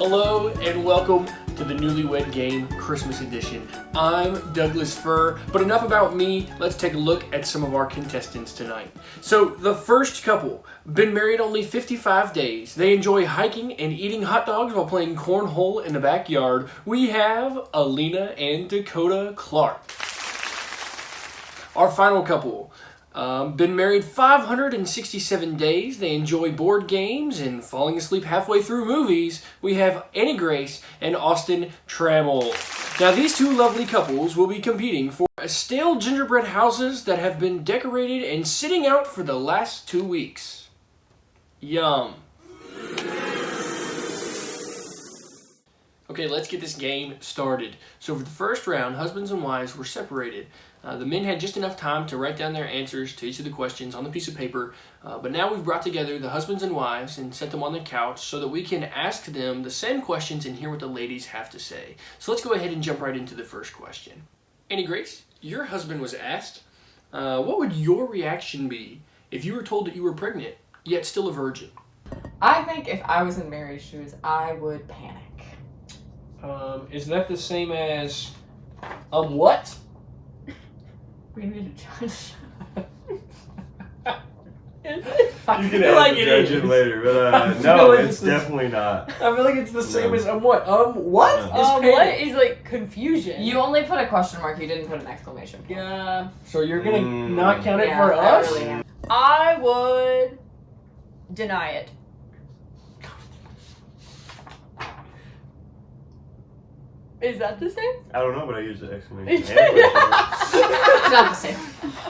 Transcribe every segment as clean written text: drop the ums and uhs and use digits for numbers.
Hello and welcome to the Newlywed Game Christmas Edition. I'm Douglas Furr, but enough about me. Let's take a look at some of our contestants tonight. So the first couple, been married only 55 days. They enjoy hiking and eating hot dogs while playing cornhole in the backyard. We have Alina and Dakota Clark. Our final couple, been married 567 days. They enjoy board games and falling asleep halfway through movies. We have Annie Grace and Austin Trammell. Now these two lovely couples will be competing for stale gingerbread houses that have been decorated and sitting out for the last 2 weeks. Yum. Okay, let's get this game started. So for the first round, husbands and wives were separated. The men had just enough time to write down their answers to each of the questions on the piece of paper, but now we've brought together the husbands and wives and set them on the couch so that we can ask them the same questions and hear what the ladies have to say. So let's go ahead and jump right into the first question. Annie Grace, your husband was asked, what would your reaction be if you were told that you were pregnant, yet still a virgin? I think if I was in Mary's shoes, I would panic. Is that the same as, what? We need to judge. You can ask the judge it later, but no, it's definitely not. I feel like it's the same as what? What? What is like confusion? You only put a question mark, you didn't put an exclamation point. Yeah. So you're gonna not count it Yeah, for that us? really- I would deny it. Is that the same? I don't know, but I use the exclamation. It's It's not the same.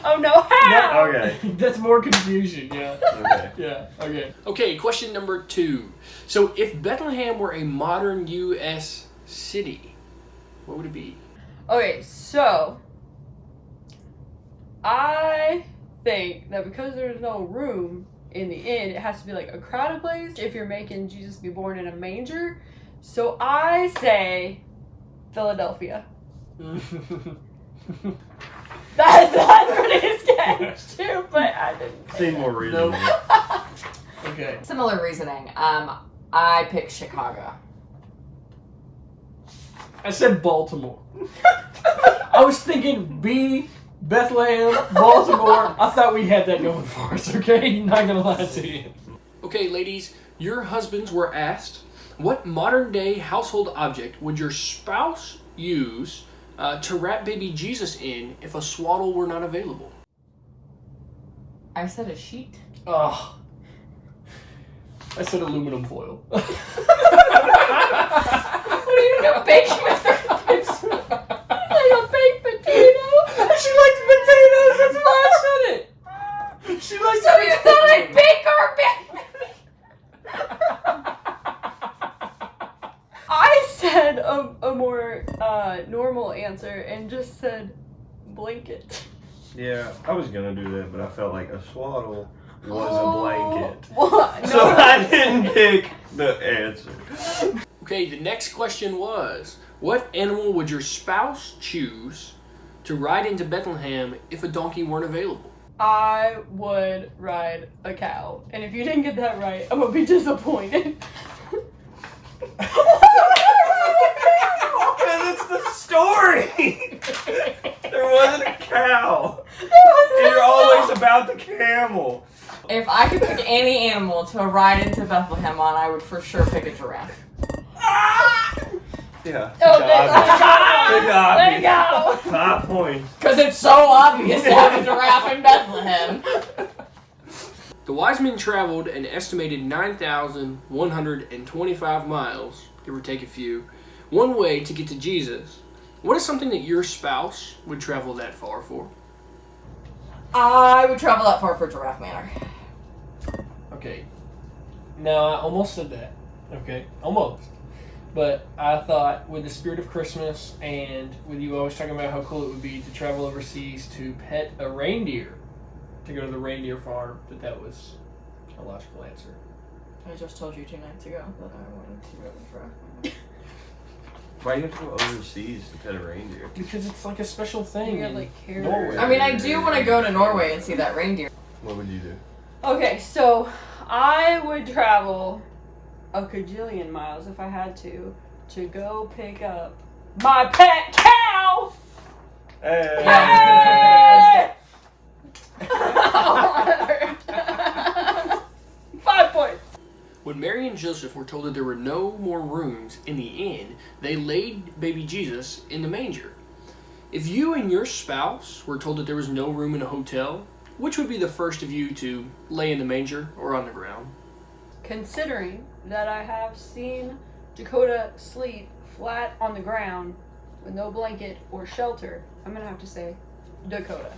Oh no, how? Okay. That's more confusion, yeah. Okay. Yeah, okay. Okay, question number 2. So if Bethlehem were a modern U.S. city, what would it be? Okay, so I think that because there's no room in the inn, it has to be like a crowded place if you're making Jesus be born in a manger. So I say Philadelphia. That's pretty sketch too, but I didn't Seem more reasonable. Okay. Similar reasoning. I pick Chicago. I said Baltimore. I was thinking B, Bethlehem, Baltimore. I thought we had that going for us, okay? Not gonna lie to you. Okay, ladies, your husbands were asked, what modern-day household object would your spouse use to wrap baby Jesus in if a swaddle were not available? I said a sheet. Oh. I said aluminum foil. What are you gonna bake with her? Like a baked potato? She likes potatoes, that's why I said it. She likes So you thought I'd bake our I said a more normal answer and just said blanket. Yeah, I was gonna do that, but I felt like a swaddle was a blanket. What? So I didn't pick the answer. Okay, the next question was, what animal would your spouse choose to ride into Bethlehem if a donkey weren't available? I would ride a cow. And if you didn't get that right, I'm gonna be disappointed. Because it's the story! There wasn't a cow. And you're always about the camel. If I could pick any animal to ride into Bethlehem on, I would for sure pick a giraffe. Yeah. Oh, There you go. 5 points. Because it's so obvious to have a giraffe in Bethlehem. The wise men traveled an estimated 9,125 miles, give or take a few, one way to get to Jesus. What is something that your spouse would travel that far for? I would travel that far for Giraffe Manor. Okay. Now, I almost said that. Okay, almost. But I thought with the spirit of Christmas and with you always talking about how cool it would be to travel overseas to pet a reindeer, to go to the reindeer farm, that was a logical answer. I just told you 2 nights ago that I wanted to go to Giraffe Manor. Why do you have to go overseas to pet a reindeer? Because it's like a special thing. You have in like carrots. Norway. I mean, I do want to go to Norway and see that reindeer. What would you do? Okay, so I would travel a cajillion miles if I had to go pick up my pet cow. Hey. Hey! 5 points. When Mary and Joseph were told that there were no more rooms in the inn, they laid baby Jesus in the manger. If you and your spouse were told that there was no room in a hotel, which would be the first of you to lay in the manger or on the ground? Considering that I have seen Dakota sleep flat on the ground with no blanket or shelter, I'm gonna have to say Dakota.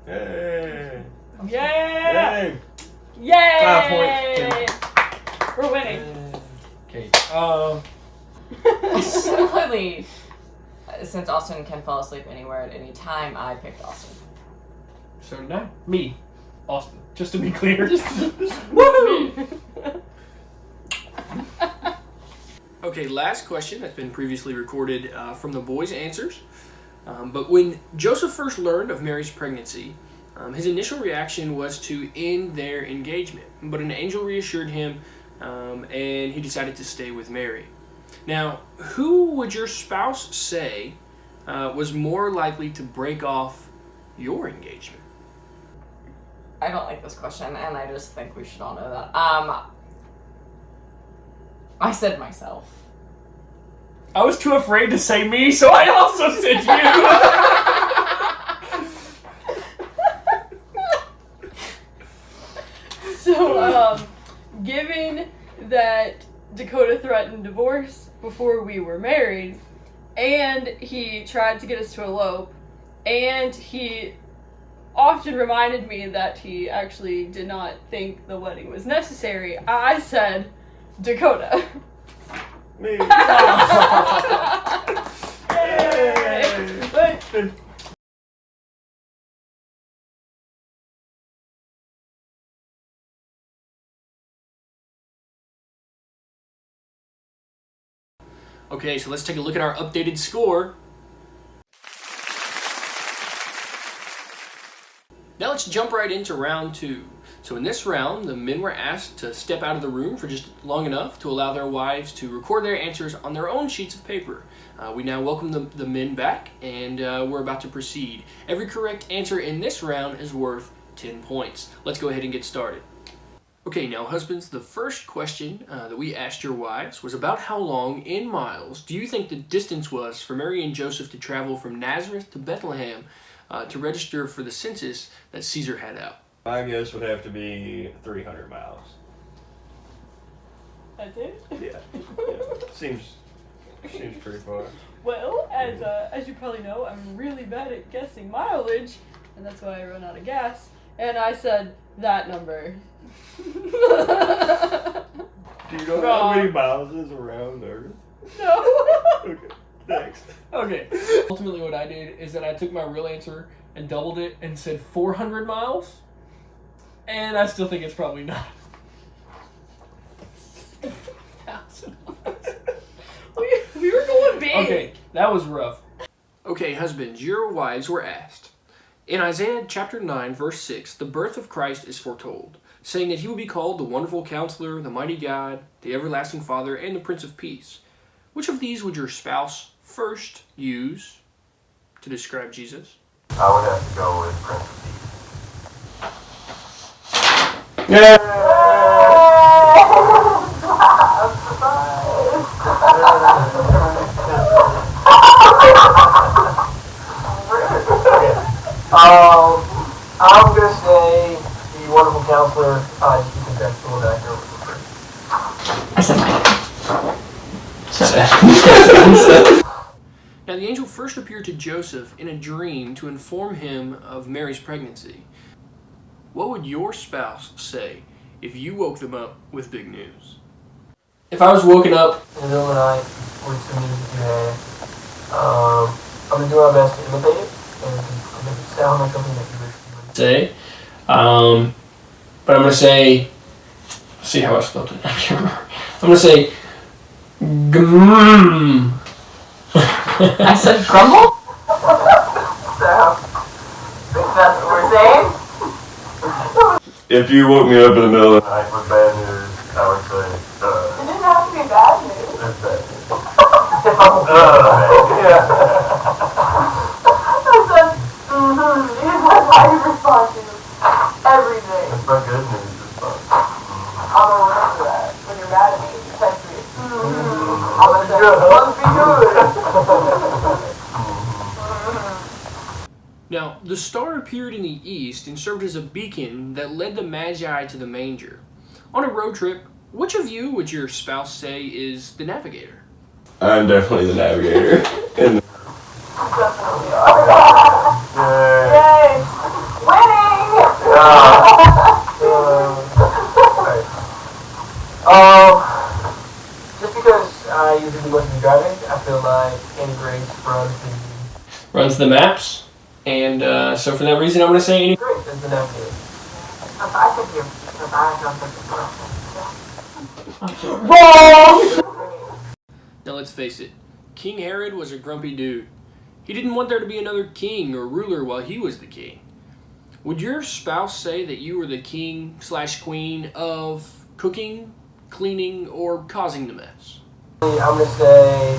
Hey. Yeah! Hey. Yay! We're winning. Okay. Similarly, since Austin can fall asleep anywhere at any time, I picked Austin. So did I. Me, Austin. Just to be clear. Woo! Okay, last question that's been previously recorded from the boys' answers. But when Joseph first learned of Mary's pregnancy, his initial reaction was to end their engagement. But an angel reassured him, and he decided to stay with Mary. Now, who would your spouse say was more likely to break off your engagement? I don't like this question, and I just think we should all know that. I said myself. I was too afraid to say me, so I also said you. So, given that Dakota threatened divorce before we were married, and he tried to get us to elope, and he often reminded me that he actually did not think the wedding was necessary, I said Dakota. Me. Yay! Okay, so let's take a look at our updated score. Now let's jump right into round 2. So in this round, the men were asked to step out of the room for just long enough to allow their wives to record their answers on their own sheets of paper. We now welcome the men back, and we're about to proceed. Every correct answer in this round is worth 10 points. Let's go ahead and get started. Okay, now husbands, the first question that we asked your wives was about how long in miles do you think the distance was for Mary and Joseph to travel from Nazareth to Bethlehem to register for the census that Caesar had out? My guess would have to be 300 miles. That's it? Yeah. Seems pretty far. Well, as you probably know, I'm really bad at guessing mileage, and that's why I run out of gas. And I said that number. Do you know how many miles is around Earth? No. Okay, next. Okay. Ultimately, what I did is that I took my real answer and doubled it and said 400 miles. And I still think it's probably not. we were going big. Okay, that was rough. Okay, husbands, your wives were asked. In Isaiah chapter 9, verse 6, the birth of Christ is foretold, saying that he will be called the Wonderful Counselor, the Mighty God, the Everlasting Father, and the Prince of Peace. Which of these would your spouse first use to describe Jesus? I would have to go with Prince of Peace. Yeah. I'm gonna say the Wonderful Counselor. I think that's the one that I go with. I said mine. Now, the angel first appeared to Joseph in a dream to inform him of Mary's pregnancy. What would your spouse say if you woke them up with big news? If I was woken up In the middle of the night, with some music in there, I'm gonna do my best to imitate it and make it sound like something that you wish you would. say, but I'm gonna say, see how I spelled it. I can't remember. I'm gonna say, gmm. I said grumble? So, think that's what we're saying? If you woke me up in the middle of the Night with bad news, I would say, Yeah. That's how you respond to everything. That's my good news response. I'm gonna remember that. When you're mad at me, you text me. I'm gonna say, must be good. Now, the star appeared in the east and served as a beacon that led the Magi to the manger. On a road trip, which of you would your spouse say is the navigator? I'm definitely the navigator. Definitely are. Yay! Winning! Just because I usually do most of the driving, I feel like Annie Grace Runs the maps, and so for that reason, I'm going to say any. Grace is the navigator. I think you're because I don't think Wrong! Now let's face it, King Herod was a grumpy dude. He didn't want there to be another king or ruler while he was the king. Would your spouse say that you were the king/queen of cooking, cleaning, or causing the mess? I'm gonna say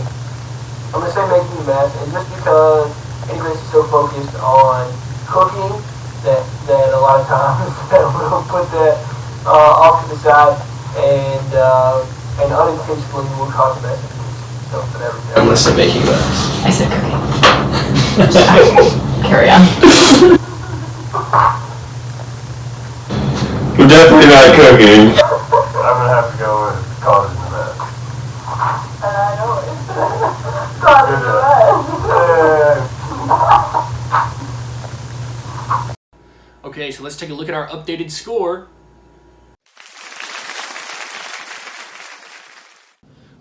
making the mess, and just because Annie Grace is so focused on cooking that a lot of times we'll put that off to the side and unintentionally will cause a mess and stuff and everything. I'm going to say making a mess. I said cooking. Carry on. I'm definitely not cooking. I'm gonna have to go with causing the mess. And I know it. Causing the mess. Okay, so let's take a look at our updated score.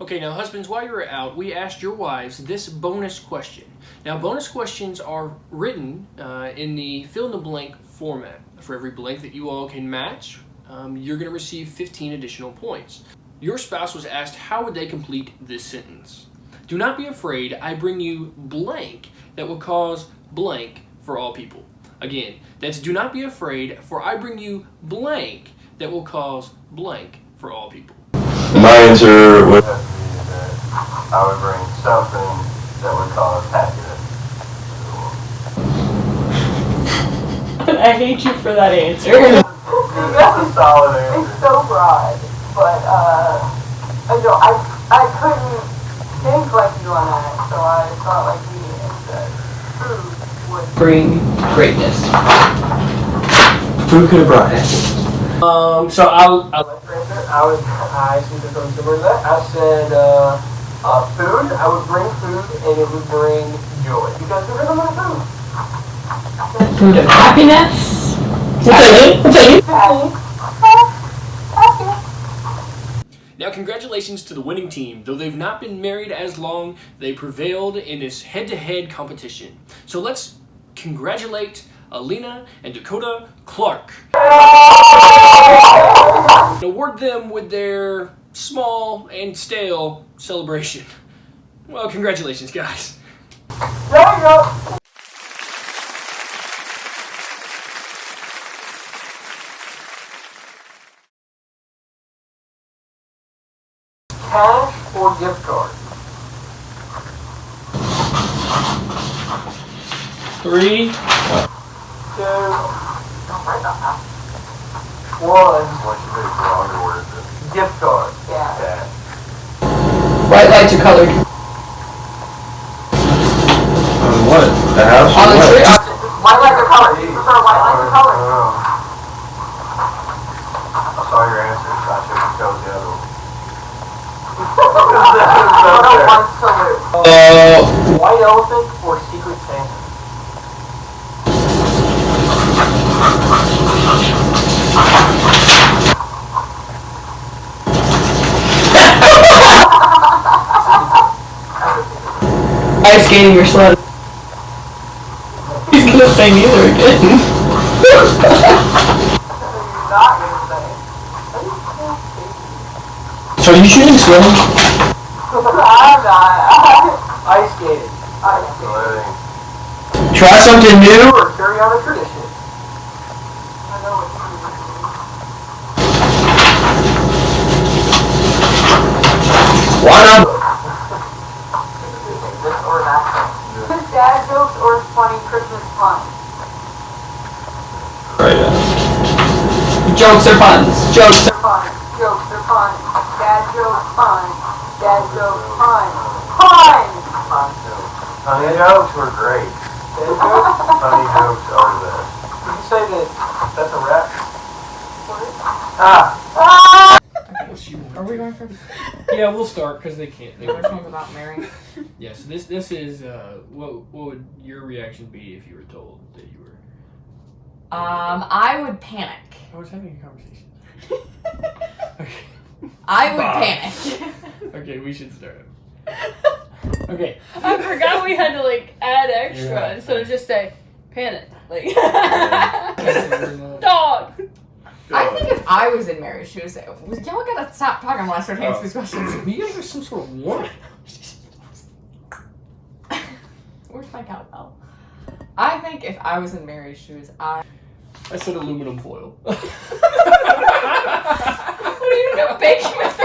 Okay, now husbands, while you were out, we asked your wives this bonus question. Now, bonus questions are written in the fill-in-the-blank format. For every blank that you all can match, you're going to receive 15 additional points. Your spouse was asked how would they complete this sentence. Do not be afraid, I bring you blank that will cause blank for all people. Again, that's do not be afraid, for I bring you blank that will cause blank for all people. My answer would have to be that I would bring something that would cause happiness. I hate you for that answer. That's a solid answer. It's so broad, but I couldn't think like you on that, so I thought like me instead. Food would Bring greatness. Food could have brought happiness. So I see something similar to that. I said food. I would bring food, and it would bring joy because there's a lot of food. Food of happiness. We'll take it. Happy. Now, congratulations to the winning team. Though they've not been married as long, they prevailed in this head-to-head competition. So let's congratulate Alina and Dakota Clark. Award them with their small and stale celebration. Well, congratulations, guys. There you go. Cash or gift card? 3, 2, 1. Once you pick the wrong word, Gift card. Yeah. that. White lights are colored. What? The house? On the What? tree. White lights are colored. You prefer white lights or colored? I saw your answer, so I should have chose the other one. One's colored. White elephant or secret Santa? Ice skating or sled. He's gonna say neither again. You're not gonna say. So are you shooting slow? I'm not. Ice skating. Ice skating. Sledding. Try something new. Or carry on a tradition. I know what you Why not? Dad jokes or funny Christmas puns? Jokes or puns? Jokes. They're puns. Jokes or puns. Dad jokes, puns. Dad jokes, puns. Puns! Funny jokes were great. Dad jokes? Funny jokes are the best. Did you say that's a wrap? Ah! Are we going first? Yeah, we'll start because they can't. They Which one's about Mary? Yeah, so this is what would your reaction be if you were told that you were? I would panic. I was having a conversation. Okay. I would Bob. panic. Okay, we should start. Okay. I forgot we had to like add extra Yeah. instead of just say panic. Like Dog. dog. I think if I was in Mary's shoes, y'all gotta stop talking when I start answering these questions. We gotta give some sort of warning. Where's my cowbell? I think if I was in Mary's shoes, I said aluminum foil. What are you gonna bake with